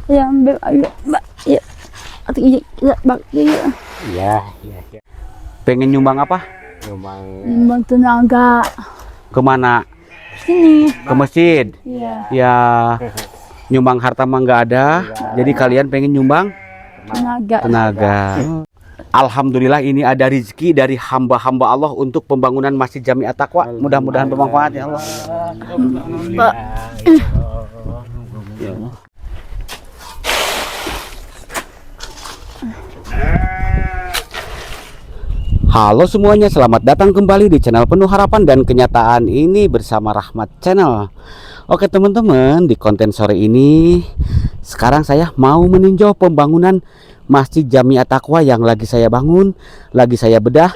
Ya, ambil ayo, Mbak. Ya. Atau iya, ya, Mbak. Iya. Iya, iya, iya. Pengen nyumbang apa? Nyumbang Nyumbang tenaga. Kemana? Sini. Ke masjid. Iya. Ya, nyumbang harta mah nggak ada. Jadi kalian pengen nyumbang Tenaga. tenaga. Alhamdulillah ini ada rezeki dari hamba-hamba Allah untuk pembangunan Masjid Jami At-Taqwa. Mudah-mudahan bermanfaat ya Allah. Mbak. Ya Allah. Halo semuanya, selamat datang kembali di channel Penuh Harapan dan Kenyataan ini bersama Rahmat Channel. Oke teman-teman, di konten sore ini sekarang saya mau meninjau pembangunan Masjid Jami At-Taqwa yang lagi saya bangun, lagi saya bedah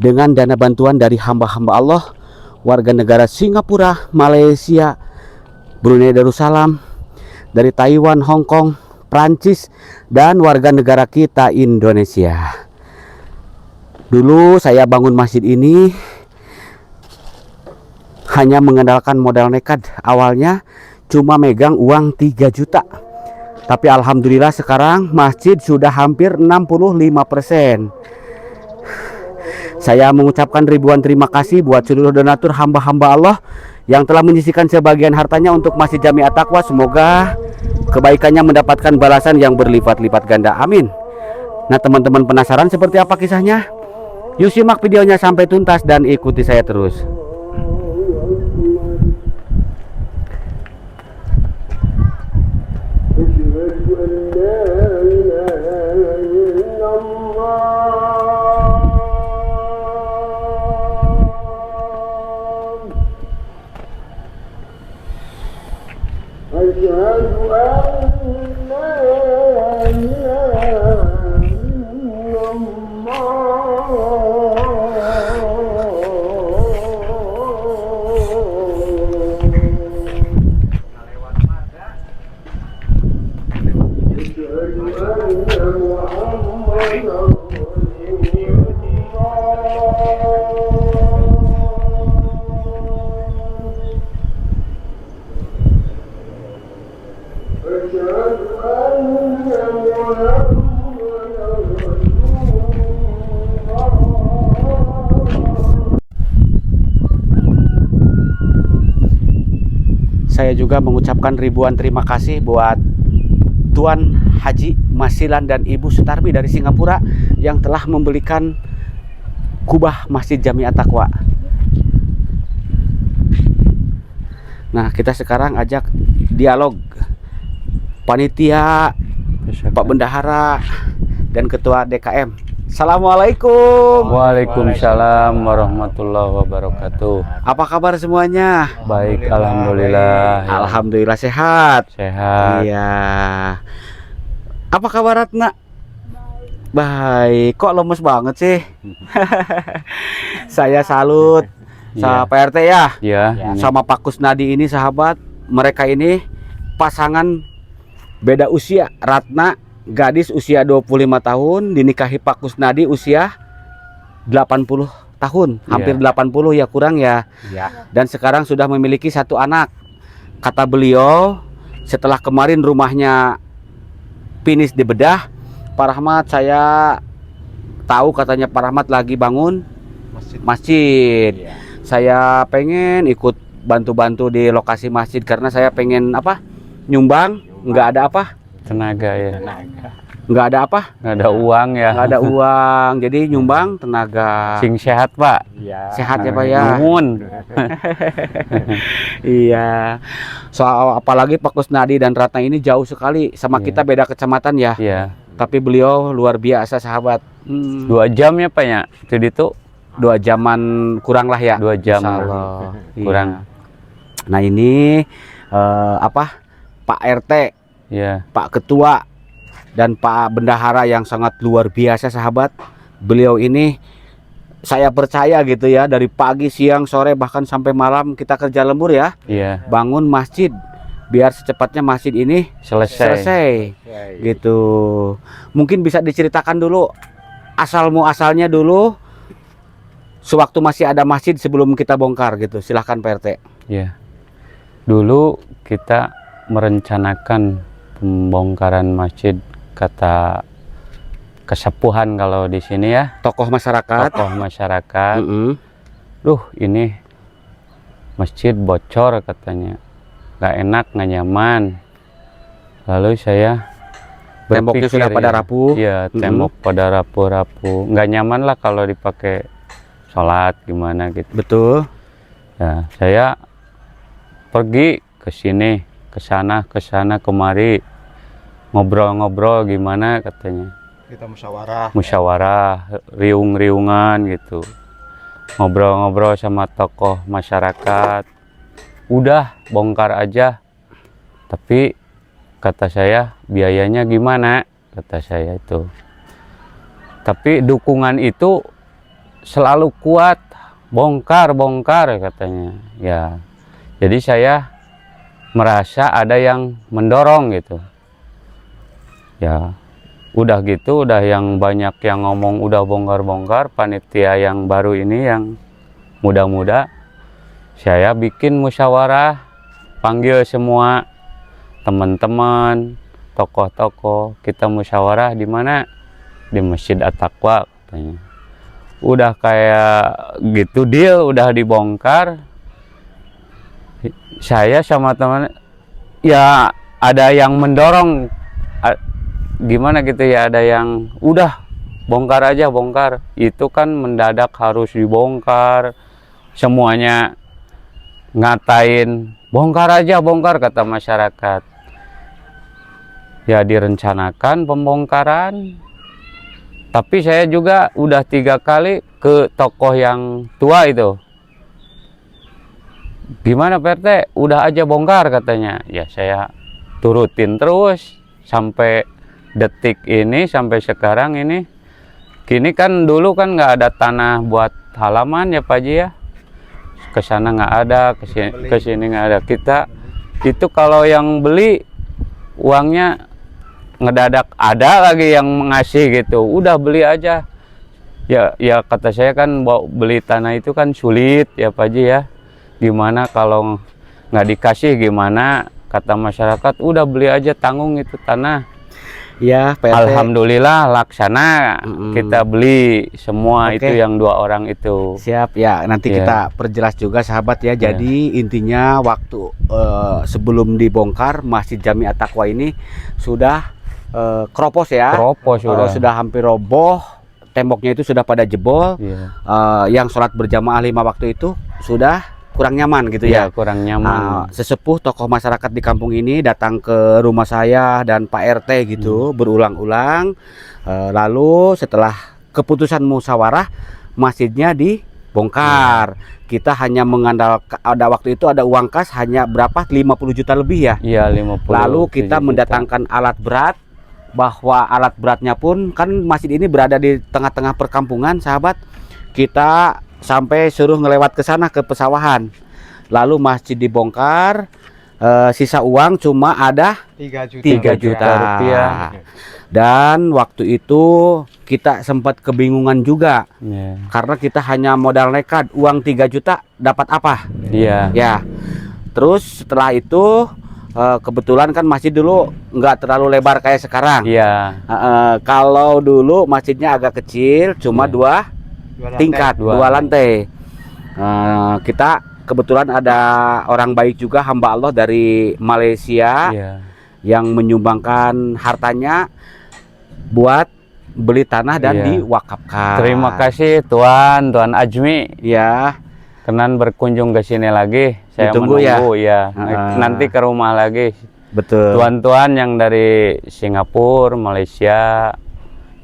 dengan dana bantuan dari hamba-hamba Allah, warga negara Singapura, Malaysia, Brunei Darussalam, dari Taiwan, Hong Kong, Prancis, dan warga negara kita Indonesia. Dulu saya bangun masjid ini hanya mengandalkan modal nekat. Awalnya cuma megang uang 3 juta. Tapi alhamdulillah sekarang masjid sudah hampir 65%. Saya mengucapkan ribuan terima kasih buat seluruh donatur hamba-hamba Allah yang telah menyisihkan sebagian hartanya untuk Masjid Jami At-Taqwa. Semoga kebaikannya mendapatkan balasan yang berlipat-lipat ganda. Amin. Nah teman-teman penasaran seperti apa kisahnya? Yuk simak videonya sampai tuntas dan ikuti saya terus. Saya juga mengucapkan ribuan terima kasih buat Tuan Haji Masilan dan Ibu Sutarmi dari Singapura yang telah membelikan kubah Masjid Jami At-Taqwa. Nah, kita sekarang ajak dialog panitia, Pak Bendahara, dan Ketua DKM. Assalamualaikum. Waalaikumsalam warahmatullahi wabarakatuh. Apa kabar semuanya? Baik, alhamdulillah. Alhamdulillah sehat. Sehat. Iya. Apa kabar Ratna? Baik. Kok lemes banget sih? Saya salut sama Pak RT ya. Iya. Sama Pak Kusnadi ini sahabat. Mereka ini pasangan beda usia. Ratna gadis usia 25 tahun, dinikahi Pak Kusnadi usia 80 tahun, hampir 80 ya kurang ya. ya. Dan sekarang sudah memiliki 1 anak. Kata beliau, setelah kemarin rumahnya finish dibedah, Pak Rahmat, saya tahu katanya Pak Rahmat lagi bangun masjid. Ya. Saya pengen ikut bantu-bantu di lokasi masjid karena saya pengen apa? Nyumbang, nggak ada apa? Tenaga ya. Nggak ada apa? Nggak ada uang ya. Nggak ada uang, jadi nyumbang tenaga. Sing sehat Pak. Ya. Sehat ya Pak ya. Nuhun. Iya. Soal apalagi Pak Kusnadi dan Ratna ini jauh sekali sama kita, beda kecamatan ya. Iya. Tapi beliau luar biasa sahabat. 2 jam ya Pak ya. Itu 2 jaman kurang lah ya. 2 jam Insya Allah. kurang. Iya. Nah ini apa? Pak RT, Iya. Pak Ketua, dan Pak Bendahara yang sangat luar biasa sahabat. Beliau ini saya percaya gitu ya, dari pagi, siang, sore, bahkan sampai malam kita kerja lembur ya, Iya. bangun masjid biar secepatnya masjid ini selesai gitu. Mungkin bisa diceritakan dulu asal muasalnya dulu sewaktu masih ada masjid sebelum kita bongkar gitu. Silahkan Pak RT. Iya. Dulu kita merencanakan pembongkaran masjid kata kesepuhan kalau di sini ya, Tokoh masyarakat. tokoh masyarakat. Mm-mm. Duh, ini masjid bocor katanya, nggak enak, nggak nyaman. Lalu saya Temboknya sudah pada rapuh. Iya, tembok pada rapuh-rapuh, nggak nyaman lah kalau dipakai sholat gimana gitu. Betul. Ya, saya pergi ke sini, ke sana kemari, ngobrol-ngobrol gimana katanya. Kita musyawarah. Musyawarah, riung-riungan gitu. Ngobrol-ngobrol sama tokoh masyarakat. Udah, bongkar aja. Tapi kata saya, biayanya gimana? Kata saya itu. Tapi dukungan itu selalu kuat. Bongkar katanya. Ya. Jadi saya merasa ada yang mendorong gitu. Ya. Udah gitu, udah yang banyak yang ngomong udah bongkar-bongkar, panitia yang baru ini yang muda-muda, saya bikin musyawarah, panggil semua teman-teman, tokoh-tokoh, kita musyawarah di mana? Di Masjid At-Taqwa katanya. Udah kayak gitu deal, udah dibongkar. Saya sama teman, ya ada yang mendorong, gimana gitu ya, ada yang udah bongkar aja, bongkar. Itu kan mendadak harus dibongkar, semuanya ngatain bongkar aja, bongkar kata masyarakat. Ya direncanakan pembongkaran, tapi saya juga udah 3 kali ke tokoh yang tua itu. Gimana Pak RT, udah aja bongkar katanya. Ya saya turutin terus sampai detik ini, sampai sekarang ini. Kini kan dulu kan nggak ada tanah buat halaman ya Pak Ji ya. Kesana nggak ada, kesini nggak ada. Kita itu kalau yang beli uangnya ngedadak ada lagi yang mengasih gitu. Udah beli aja. Ya kata saya kan beli tanah itu kan sulit ya Pak Ji ya. Gimana kalau nggak dikasih gimana? Kata masyarakat udah beli aja, tanggung itu tanah. Ya, Pak RT. Alhamdulillah laksana, kita beli semua. Oke. Itu yang 2 orang itu. Siap ya, nanti Ya. kita perjelas juga sahabat ya. Jadi intinya waktu sebelum dibongkar Masjid Jami At-Taqwa ini sudah keropos ya. Keropos Sudah hampir roboh, temboknya itu sudah pada jebol. Iya. Yang sholat berjamaah 5 waktu itu sudah kurang nyaman gitu Ya, ya. kurang nyaman. Sesepuh tokoh masyarakat di kampung ini datang ke rumah saya dan Pak RT gitu berulang-ulang. Lalu setelah keputusan musyawarah masjidnya dibongkar. Kita hanya mengandalkan, ada waktu itu ada uang kas hanya berapa, 50 juta lebih ya. Iya, 50. Lalu kita mendatangkan alat berat, bahwa alat beratnya pun kan masjid ini berada di tengah-tengah perkampungan sahabat. Kita sampai suruh ngelewat ke sana ke pesawahan. Lalu masjid dibongkar, sisa uang cuma ada 3 juta rupiah. Dan waktu itu kita sempat kebingungan juga. Iya. Karena kita hanya modal nekat, uang 3 juta dapat apa? Iya. Ya. Terus setelah itu kebetulan kan masjid dulu nggak terlalu lebar kayak sekarang. Iya. Kalau dulu masjidnya agak kecil, cuma 2 tingkat, 2 lantai. Kita kebetulan ada orang baik juga, hamba Allah dari Malaysia, Iya. yang menyumbangkan hartanya buat beli tanah dan Iya. diwakafkan. Terima kasih Tuan Ajmi. Ya, Kenan berkunjung ke sini lagi. Saya ditunggu menunggu ya. Ah. Nanti ke rumah lagi. betul. Tuan-tuan yang dari Singapura, Malaysia,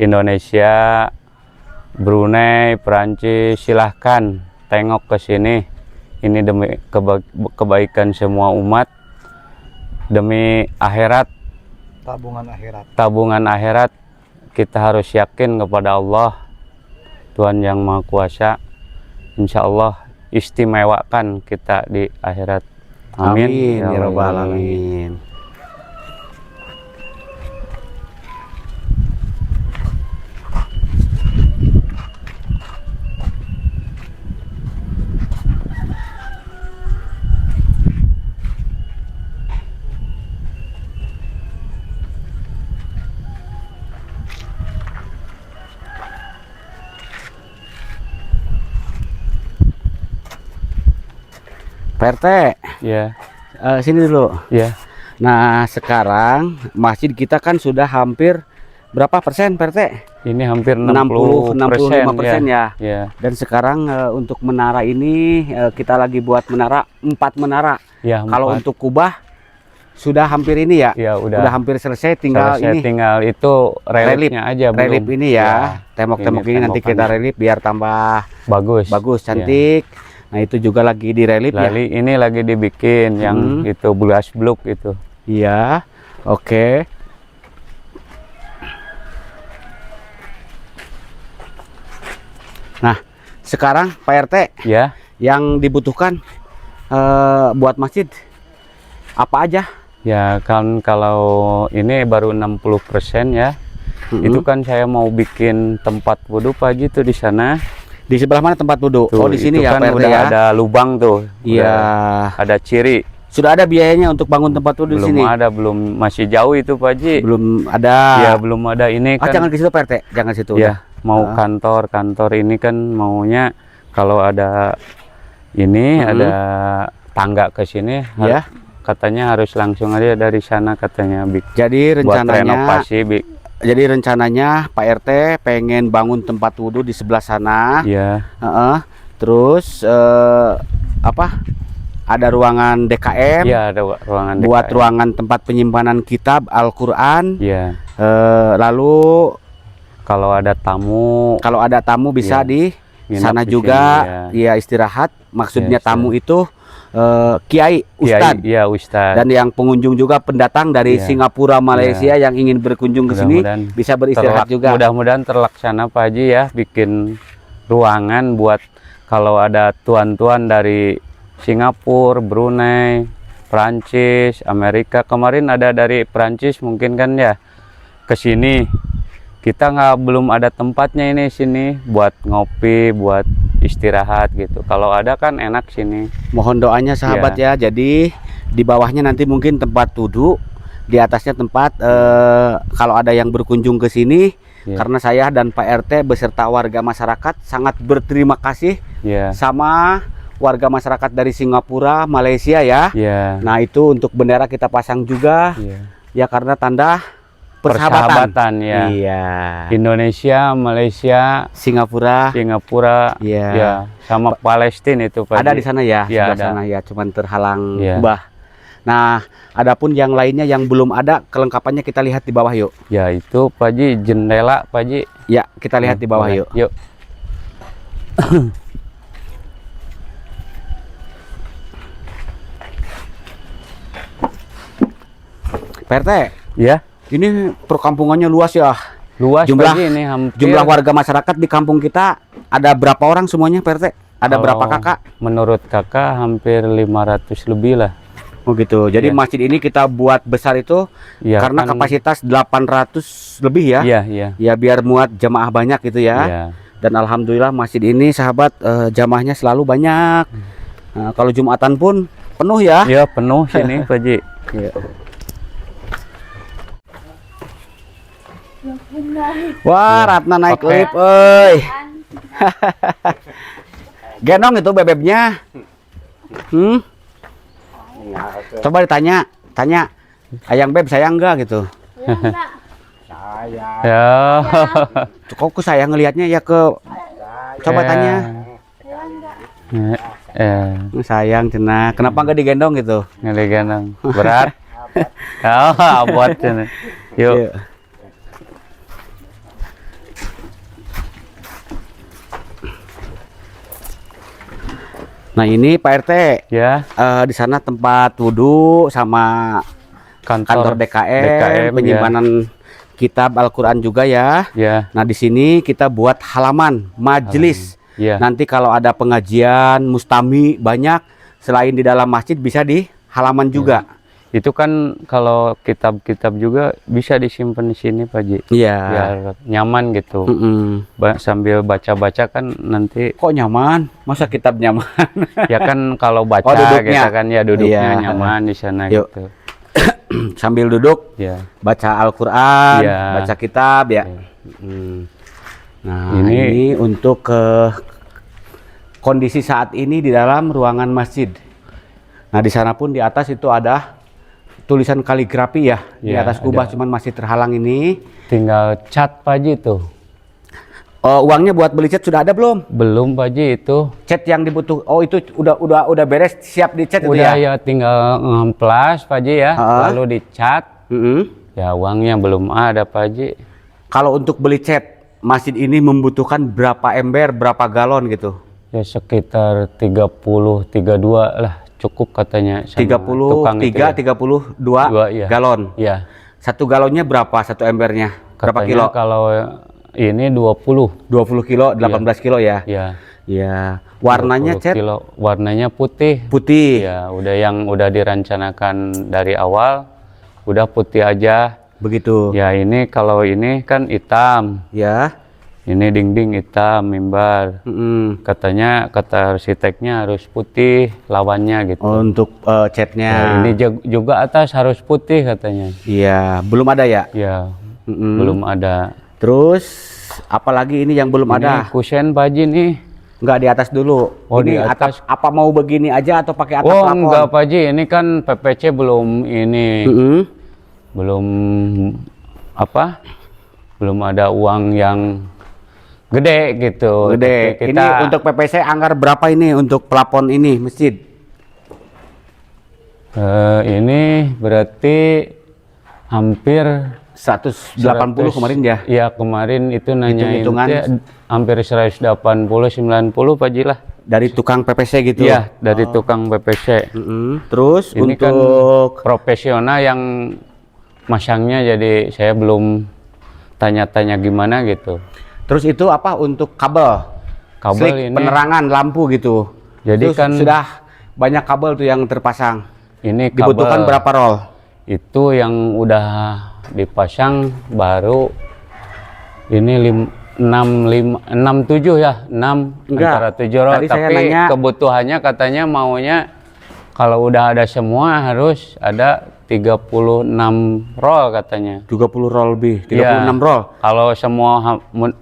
Indonesia, Brunei, Perancis, silahkan tengok ke sini. Ini demi kebaikan semua umat, demi akhirat, tabungan akhirat. Kita harus yakin kepada Allah, Tuhan yang Maha Kuasa. Insya Allah istimewakan kita di akhirat. Amin, Ya Rabbal Alamin. Pak RT, Ya, sini dulu. ya. Nah, sekarang masjid kita kan sudah hampir berapa persen, Pak RT? Ini hampir 65% ya. Ya, Dan sekarang untuk menara ini kita lagi buat menara 4 menara. ya. Kalau 4. untuk kubah sudah hampir ini ya. Ya Udah hampir selesai, tinggal selesai, ini tinggal itu reliefnya aja relief belum. ini ya. Tembok-tembok ini nanti kita tembokannya. relief biar tambah Bagus. cantik. Nah, itu juga lagi di relief ya. Lali ini lagi dibikin yang itu glass block itu. Iya. Oke. Nah, sekarang Pak RT Ya, yang dibutuhkan buat masjid apa aja? ya kan kalau ini baru 60% ya. Itu kan saya mau bikin tempat wudhu Pak Haji tuh di sana. Di sebelah mana tempat duduk? Tuh, Oh, di sini itu ya, kan Pak RT udah ya. ada lubang tuh. Iya. Udah ada ciri. Sudah ada biayanya untuk bangun tempat duduk di Belum sini? ada, belum, masih jauh itu Pak Haji. Belum ada. Ya, belum ada ini Ah, kan. jangan ke situ Pak RT, jangan situ. Ya, mau kantor ini kan maunya kalau ada ini ada tangga ke sini Ya. katanya harus langsung aja dari sana katanya Jadi buat rencananya renovasi Pak RT pengen bangun tempat wudhu di sebelah sana. ya. Terus apa? Ada ruangan DKM. Ya, ada ruangan Buat DKM. ruangan tempat penyimpanan kitab Al-Qur'an. Ya, Lalu kalau ada tamu bisa Ya. di nginep sana di juga sini, ya istirahat. Maksudnya Ya, tamu itu kiai, ustadz. ya ustadz. Dan yang pengunjung juga pendatang dari Ya. Singapura, Malaysia yang ingin berkunjung ke sini Mudah-mudahan bisa beristirahat juga. Mudah-mudahan terlaksana Pak Haji ya, bikin ruangan buat kalau ada tuan-tuan dari Singapura, Brunei, Prancis, Amerika. Kemarin ada dari Prancis mungkin kan ya ke sini. Kita belum ada tempatnya ini sini buat ngopi, buat istirahat gitu. Kalau ada kan enak sini. Mohon doanya sahabat ya. Jadi di bawahnya nanti mungkin tempat duduk, di atasnya tempat kalau ada yang berkunjung ke sini. Ya. Karena saya dan Pak RT beserta warga masyarakat sangat berterima kasih Ya, sama warga masyarakat dari Singapura, Malaysia ya. ya, Nah, itu untuk bendera kita pasang juga ya. ya karena tanda persahabatan. ya. Iya. Indonesia, Malaysia, Singapura. Iya. ya, sama Palestina itu Pak Ada Haji. di sana ya, Ya, sebelah ada. sana ya, cuman terhalang Iya. bah. Nah, adapun yang lainnya yang belum ada kelengkapannya kita lihat di bawah yuk. Ya, itu Pak Haji jendela Pak Haji. Ya, kita lihat di bawah Boleh. yuk. Yuk. Pak RT, Ya, ini perkampungannya luas ya. luas Jumlah- Pak Haji ini hampir. Jumlah warga masyarakat di kampung kita ada berapa orang semuanya, Pak RT? Ada Kalau berapa kakak? Menurut kakak hampir 500 lebih lah. Oh gitu. Jadi Iya. masjid ini kita buat besar itu Ya, karena kan, kapasitas 800 lebih ya. Iya, iya. Ya biar muat jamaah banyak gitu ya. Iya. Dan alhamdulillah masjid ini sahabat jamaahnya selalu banyak. Nah, kalau Jumatan pun penuh ya. Ya, penuh sini Pak Haji. Iya. Wah, Ratna naik Oke. lift, euy. Genong itu bebeknya. Coba ditanya, ayang beb sayang enggak gitu. Ya. Kok ku sayang ngelihatnya ya ke coba tanya. Sayang cenah. Kenapa enggak digendong gitu? Ngeligendong. Berat. Oh, abot cenah. Yuk. Iya. Nah, ini Pak RT. Ya, Di sana tempat wudhu sama kantor DKM, penyimpanan kitab Al-Qur'an juga ya. Ya, Nah, di sini kita buat halaman majelis. ya. Nanti kalau ada pengajian, mustami banyak selain di dalam masjid bisa di halaman juga. Itu kan kalau kitab-kitab juga bisa disimpan di sini Pak Haji. Iya. Biar nyaman gitu. Mm-mm. Sambil baca-baca kan nanti Kok nyaman? Masa kitab nyaman? ya kan kalau baca Oh, duduknya. kita kan ya duduknya Iya. nyaman di sana Yuk. gitu. Sambil duduk Ya. baca Al-Qur'an, Iya. baca kitab ya. Iya. Nah, Ini- ini untuk kondisi saat ini di dalam ruangan masjid. Nah di sana pun di atas itu ada tulisan kaligrafi ya, di Ya, atas kubah, ada. cuman masih terhalang ini. Tinggal cat Pak Haji tuh. Uangnya buat beli cat sudah ada belum? Belum Pak Haji itu. Cat yang dibutuh, oh itu udah beres, siap dicat itu Udah ya? ya tinggal ngemplas Pak Haji ya, lalu dicat. Ya uangnya belum ada Pak Haji. Kalau untuk beli cat masjid ini membutuhkan berapa ember, berapa galon gitu? Ya sekitar 32 lah cukup katanya sama tukang itu 33, ya. 32 Dua, iya. galon. Ya. Satu galonnya berapa satu embernya? Berapa kilo? Katanya kalau ini 20. 20 kilo, 18 kilo ya? Ya. Ya. Warnanya 20 cat? kilo. Warnanya putih. Putih. Ya, udah direncanakan dari awal, udah putih aja. Begitu. Ya ini kalau ini kan hitam. Ya. Ini dinding hitam, mimbar. Katanya kata arsiteknya harus putih lawannya gitu. Untuk Ya, catnya. ini juga atas harus putih katanya. Iya, belum ada ya? Ya, belum ada. Terus apalagi ini yang belum ada? Ini kusen Pak Haji nih. Enggak, di atas dulu. Oh, ini di atas. atap, apa mau begini aja atau pakai atap Oh plafon? enggak Pak Haji, ini kan PPC belum ini. Belum apa? Belum ada uang yang gede gitu. Gede. Tapi Ini untuk PPC anggar berapa ini untuk plafon ini masjid? Ini berarti hampir 180 100. kemarin ya? Iya kemarin itu nanyain Hitung-hitungan. hampir 180 90 Pak Haji lah. Dari tukang PPC gitu? Iya dari tukang PPC. Terus Ini kan untuk profesional yang masangnya, jadi saya belum tanya-tanya gimana gitu. terus itu apa untuk kabel? Kabel Slik, ini penerangan lampu gitu. Jadi Terus kan sudah banyak kabel tuh yang terpasang. ini kabel Dibutuhkan berapa roll? itu yang udah dipasang baru ini 6 7 ya, 6 Enggak. antara 7 roll. Tadi saya Tapi nanya- kebutuhannya katanya maunya kalau udah ada semua harus ada 36 roll katanya. 30 roll lebih, Iya. 36 roll.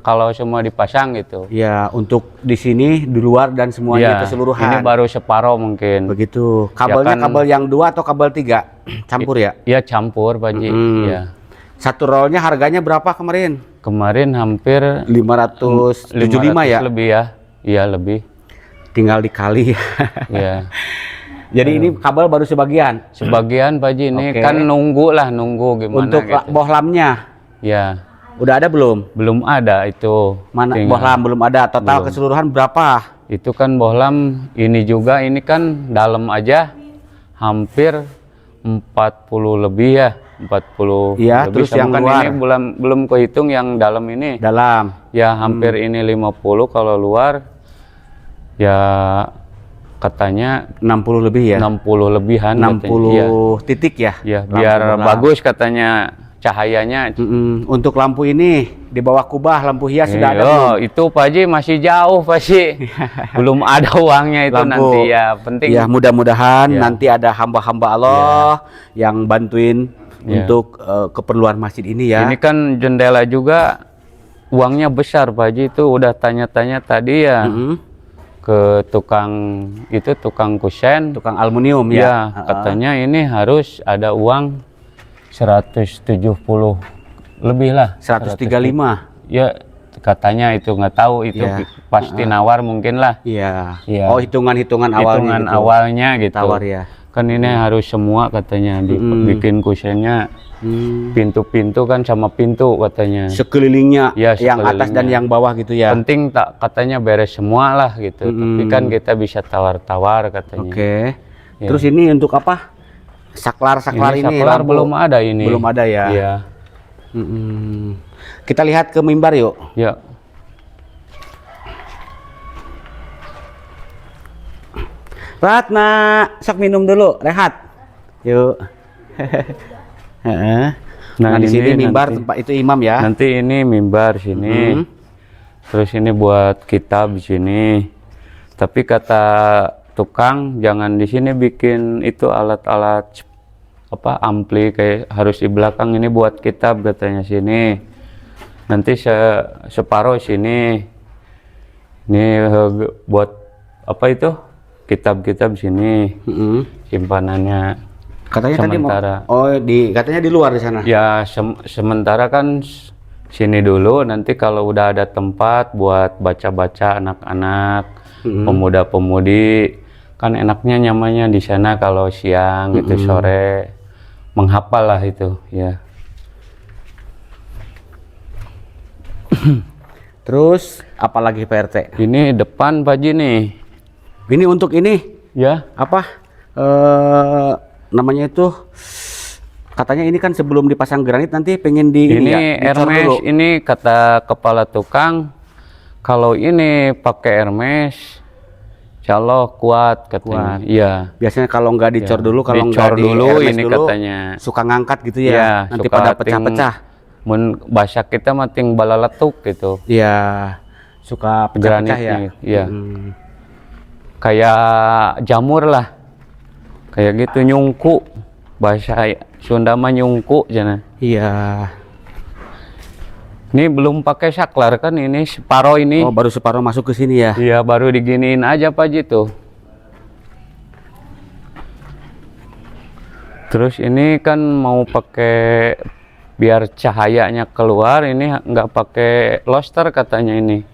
Kalau semua dipasang gitu. Ya, untuk di sini, di luar dan semuanya Iya, keseluruhan. ini baru separuh mungkin. Begitu. Kabelnya kan- kabel yang 2 atau kabel 3? Campur ya? Iya campur Pak Haji. Iya. Satu rollnya harganya berapa kemarin? Kemarin hampir 575 ya? lebih ya. Iya lebih. Tinggal dikali. Iya. Jadi ini kabel baru sebagian. Sebagian Pak Haji ini Oke. kan nunggu gimana Untuk gitu. bohlamnya Ya, udah ada belum? belum ada itu. Mana Tinggal. bohlam belum ada. Total Belum. keseluruhan berapa? Itu kan bohlam ini juga, ini kan dalam aja hampir 40 lebih ya. 40 Iya, lebih. terus yang Kan luar? ini belum kehitung yang dalam ini. Dalam. Ya hampir ini 50 kalau luar. Ya katanya 60 lebih ya? 60 lebihan 60 katanya. Iya. titik ya? Ya, Lampu biar bohlam. bagus katanya cahayanya. Untuk lampu ini di bawah kubah lampu hias sudah ada belum? Itu Pak Haji masih jauh Pak Haji. Belum ada uangnya itu Lampu. nanti ya. Penting Ya mudah-mudahan Ya. nanti ada hamba-hamba Allah yang bantuin Ya. untuk keperluan masjid ini ya. ini kan jendela juga uangnya besar Pak Haji, itu udah tanya-tanya tadi ya ke tukang kusen. Tukang aluminium Ya, ya. katanya ini harus ada uang 170 lebih lah. 135. Ya katanya itu, nggak tahu itu Ya. pasti nawar mungkin lah. Iya. Iya. Oh, hitungan awalnya Hitungan gitu. awalnya gitu. Tawar ya. Kan ini harus semua katanya dibikin kusennya, pintu-pintu kan sama pintu katanya. Sekelilingnya Ya, yang atas dan sekelilingnya. yang bawah gitu ya. Penting tak katanya beres semua lah gitu. Tapi kan kita bisa tawar-tawar katanya. Oke. Ya. Terus ini untuk apa? Saklar ini saklar lampu. belum ada ini. Belum ada ya. Iya. Kita lihat ke mimbar yuk. Ya. Ratna, sok minum dulu, rehat. Yuk. Heeh. Nah, di ini sini mimbar nanti- tempat itu imam ya. Nanti ini mimbar sini. Terus ini buat kitab di sini. Tapi kata tukang jangan di sini bikin itu alat-alat apa ampli, kayak harus di belakang, ini buat kitab katanya sini. Nanti separuh sini. Ini buat apa itu? kitab-kitab sini simpanannya. Katanya sementara. Tadi katanya di luar di sana. Ya sementara kan sini dulu, nanti kalau udah ada tempat buat baca-baca anak-anak, pemuda-pemudi, kan enaknya nyamannya di sana kalau siang gitu, sore menghafal lah itu ya. Terus apalagi Pak RT? Ini depan Pak Ji nih. Ini untuk ini Ya. apa namanya itu, katanya ini kan sebelum dipasang granit nanti pengen Ini dicor Hermes, dulu. ini kata kepala tukang, kalau ini pakai Hermes, insya Allah kuat katanya. Kuat. Iya. Biasanya kalau nggak dicor Ya. dulu, kalau Dicor nggak di dulu, Hermes ini dulu, katanya. suka ngangkat gitu ya. Iya, Nanti suka pada pecah-pecah. Mun bahasa kita mah ting balaletuk gitu. Iya, suka pecah-pecah ya. Granitnya, iya. Kayak jamur lah. Kayak gitu, nyungku. Bahasa Sunda mah nyungku jana. Iya. Ini belum pakai saklar kan, ini separoh ini. Oh, baru separuh masuk ke sini ya. Iya, baru diginiin aja Pak Ji tuh. Terus ini kan mau pakai biar cahayanya keluar, ini nggak pakai lobster katanya ini.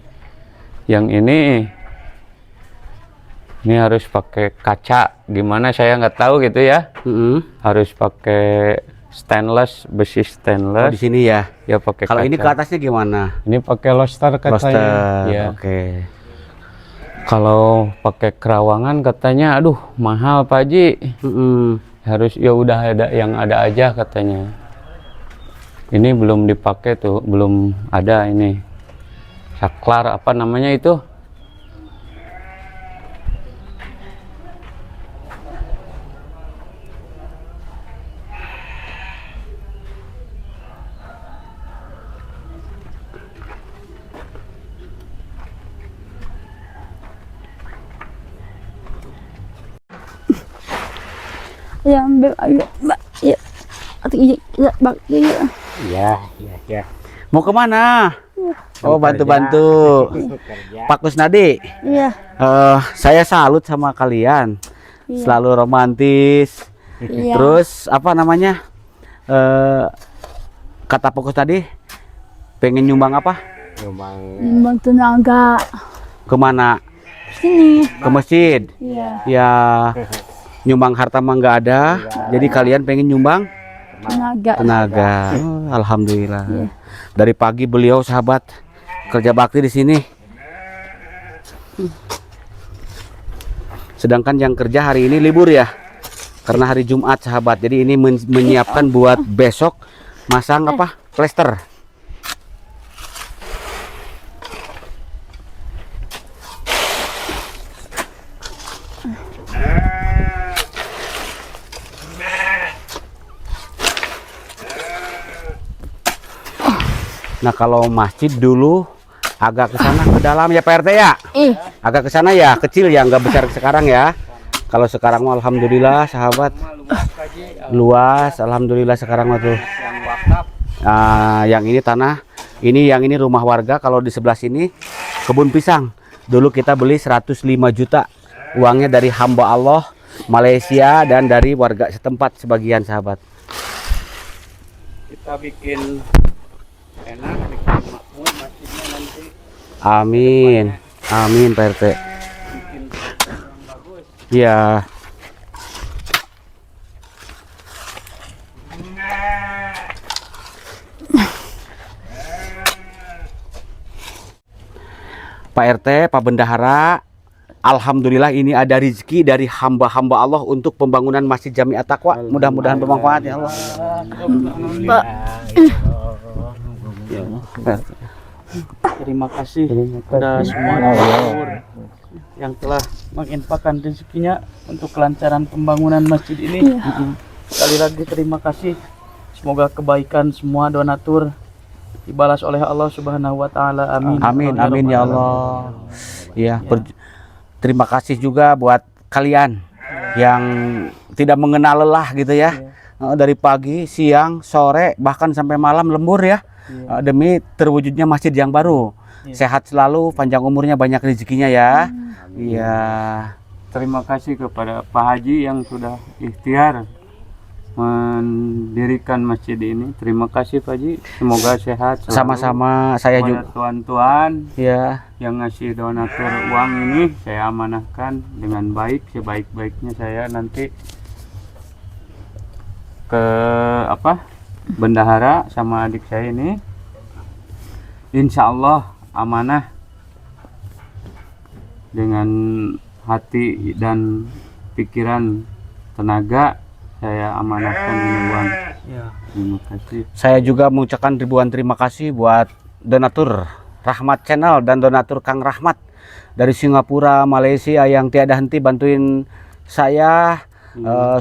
Yang ini harus pakai kaca. Gimana saya nggak tahu gitu ya. Harus pakai stainless, besi Oh, stainless. di sini ya. Ya pakai Kalau kaca. ini ke atasnya gimana? Ini pakai lobster katanya. Roster. Ya. Oke. Kalau pakai kerawangan katanya, aduh mahal Pak Ji. Harus ya udah ada yang ada aja katanya. Ini belum dipakai tuh, belum ada ini. Saklar apa namanya itu? Ya ambil ayo Mbak. Ya. Atau ya bak ya. Iya. Mau kemana? Oh, bantu-bantu. Pak Kusnadi. Iya. Saya salut sama kalian. Iya. Selalu romantis. Iya. Terus apa namanya? Kata Pak Kusnadi pengen nyumbang apa? Nyumbang tenaga. Kemana? Sini. Ke masjid. Iya. Ya, nyumbang harta mah nggak ada. Jadi kalian pengen nyumbang Tenaga. tenaga. Oh, alhamdulillah. Dari pagi beliau sahabat kerja bakti di sini. Sedangkan yang kerja hari ini libur ya, karena hari Jumat sahabat. Jadi ini menyiapkan buat besok masang apa? Plester. Nah, kalau masjid dulu agak ke sana ke dalam ya Pak RT ya. Agak ke sana ya, kecil ya, nggak besar sekarang ya. Kalau sekarang mah alhamdulillah sahabat. Luas, alhamdulillah sekarang mah tuh. Yang ini tanah, yang ini rumah warga. Kalau di sebelah sini kebun pisang. Dulu kita beli 105 juta. Uangnya dari hamba Allah Malaysia dan dari warga setempat sebagian sahabat. Kita bikin enak, bikin makmur masjidnya nanti. Amin. Amin Pak RT. Bikin yang bagus. Iya. Pak RT, Pak Bendahara, alhamdulillah ini ada rezeki dari hamba-hamba Allah untuk pembangunan Masjid Jami At-Taqwa. Mudah-mudahan bermanfaat ya Allah. Pak. Ya Allah. Terima kasih kepada semua donatur yang telah menginfakkan rezekinya untuk kelancaran pembangunan masjid ini. Sekali lagi terima kasih. Semoga kebaikan semua donatur dibalas oleh Allah Subhanahu wa taala. Amin. Amin, amin ya Allah. Ya, terima kasih juga buat kalian yang tidak mengenal lelah gitu ya. Dari pagi, siang, sore, bahkan sampai malam lembur ya. Demi terwujudnya masjid yang baru. Sehat selalu, panjang umurnya, banyak rezekinya ya. Iya. terima kasih kepada Pak Haji yang sudah ikhtiar mendirikan masjid ini. Terima kasih Pak Haji, semoga sehat selalu. Sama-sama, saya Kepada juga. tuan-tuan Ya, yang ngasih donatur uang ini, saya amanahkan dengan baik, sebaik-baiknya. Saya nanti ke bendahara sama adik saya ini, insya Allah amanah dengan hati dan pikiran tenaga. Saya amanahkan ini uang. Ya. Terima kasih. saya juga mengucapkan ribuan terima kasih buat donatur Rahmat Channel dan donatur Kang Rahmat dari Singapura, Malaysia yang tiada henti bantuin saya.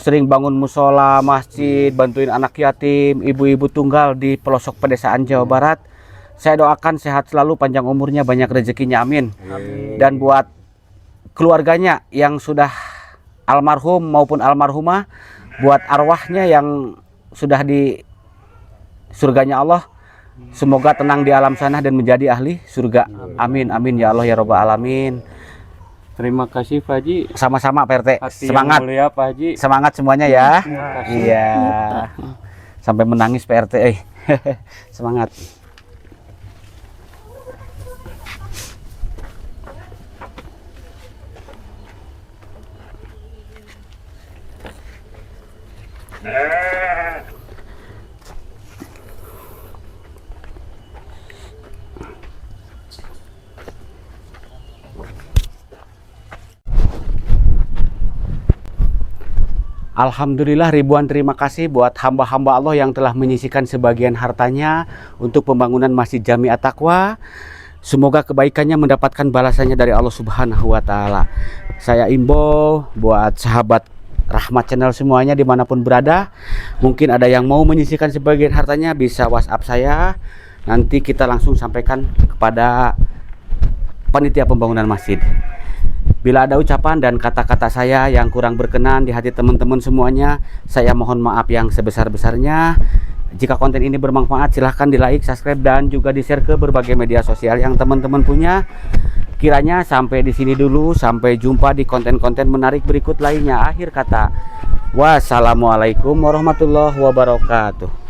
Sering bangun musola, masjid, bantuin anak yatim, ibu-ibu tunggal di pelosok pedesaan Jawa Barat. Saya doakan sehat selalu, panjang umurnya, banyak rezekinya, amin. Dan buat keluarganya yang sudah almarhum maupun almarhumah, buat arwahnya yang sudah di surganya Allah, semoga tenang di alam sana dan menjadi ahli surga, amin amin ya Allah ya robbal alamin. Terima kasih Pak Haji. Sama-sama Pak RT, Hati semangat. yang mulia Pak Haji. Semangat semuanya ya. kasih. Iya. Sampai menangis Pak RT. Semangat. Alhamdulillah, ribuan terima kasih buat hamba-hamba Allah yang telah menyisihkan sebagian hartanya untuk pembangunan Masjid Jami At-Taqwa. Semoga kebaikannya mendapatkan balasannya dari Allah Subhanahu wa Ta'ala. Saya imbau buat sahabat Rahmat Channel semuanya dimanapun berada, mungkin ada yang mau menyisihkan sebagian hartanya, bisa WhatsApp saya. Nanti kita langsung sampaikan kepada panitia pembangunan masjid. Bila ada ucapan dan kata-kata saya yang kurang berkenan di hati teman-teman semuanya, saya mohon maaf yang sebesar-besarnya. Jika konten ini bermanfaat, silahkan di like, subscribe, dan juga di share ke berbagai media sosial yang teman-teman punya. Kiranya sampai di sini dulu, sampai jumpa di konten-konten menarik berikut lainnya. Akhir kata, wassalamualaikum warahmatullahi wabarakatuh.